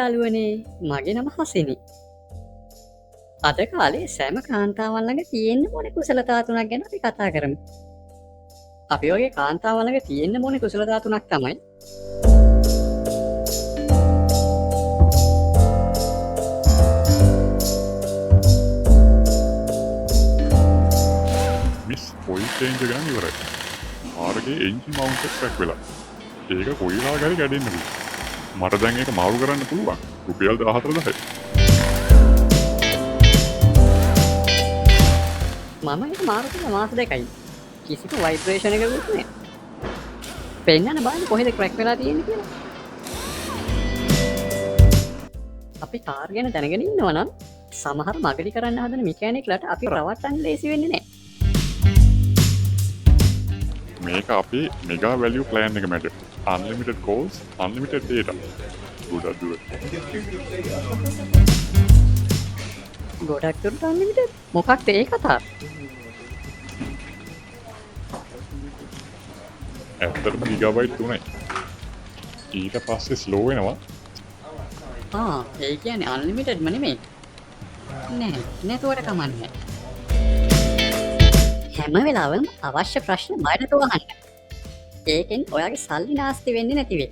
යාළුවනේ මගේ නම හසිනි. අද කාලේ සෑම කාන්තාවන් ළඟ තියෙන්න ඕනේ කුසලතා තුනක් ගැන අපි කතා කරමු. අපි වගේ කාන්තාවන් ළඟ තියෙන්න ඕනේ කුසලතා තුනක් තමයි මිස් ඔයිල් චේන්ජ් ගන්න ඉවරයි. කාර්ගේ එන්ජින් මවුන්ට් එක ක්‍රැක් වෙලා. ඒක කොයිලා ගාරි කැඩෙන්න පුළුවන්. මට දැන් ඒක මාරු කරන්න පුළුවන්. රුපියල් 14000යි. මම ඒක මාරු කරලා මාස දෙකයි. කිසිම ভাইබ්‍රේෂන් එකකුත් නැහැ. පෙන්නන්න බලන්න කොහෙද ක්‍රැක් වෙලා තියෙන්නේ කියලා. අපි කාර් ගැන දැනගෙන ඉන්නවා නම් සමහර මගඩි කරන්න හදන මෙකැනික්ලට අපි රවට්ටන්න ලේසි වෙන්නේ නැහැ. මේක අපේ මෙගා වැලියු ප්ලෑන් එක මැඩ. Unlimited calls, unlimited data. ගොඩක් දුර. ගොඩක් දුරට අන්ලිමිටඩ්. මොකක්ද ඒ කතාව? ඇත්තටම ගිගාබයිට් 3යි. ඊට පස්සේ ස්ලෝ වෙනවා. ඒ කියන්නේ අන්ලිමිටඩ්ම නෙමෙයි. නෑ, නැතුවට කමන්නේ. හැම වෙලාවෙම අවශ්‍ය ප්‍රශ්න මයිලට වහන්න. ඒකෙන් ඔයාගේ සල්ලි නාස්ති වෙන්නේ නැති වෙයි.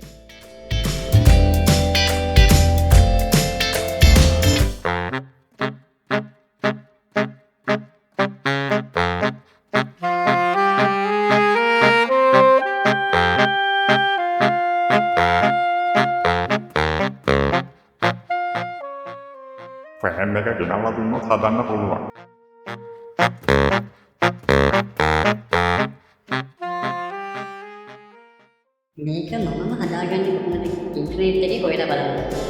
ෆෑන් එක ගෙනල්ලා දුන්නොත් හදන්න පුළුවන්. මේක මමම හදාගන්නේ කොහොමද? ඉන්ටර්නෙට් එකේ හොයලා බලන්න.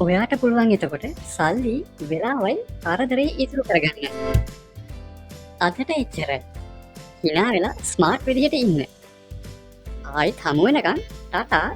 ඔයාට පුළුවන් එතකොට සල්ලි වෙලාවයි කරදරේ ඉතුරු කරගන්න. අදට එච්චරයි. හිනා වෙලා ස්මාර්ට් විදිහට ඉන්න. ආයිත් හමු වෙනකන් ටටා.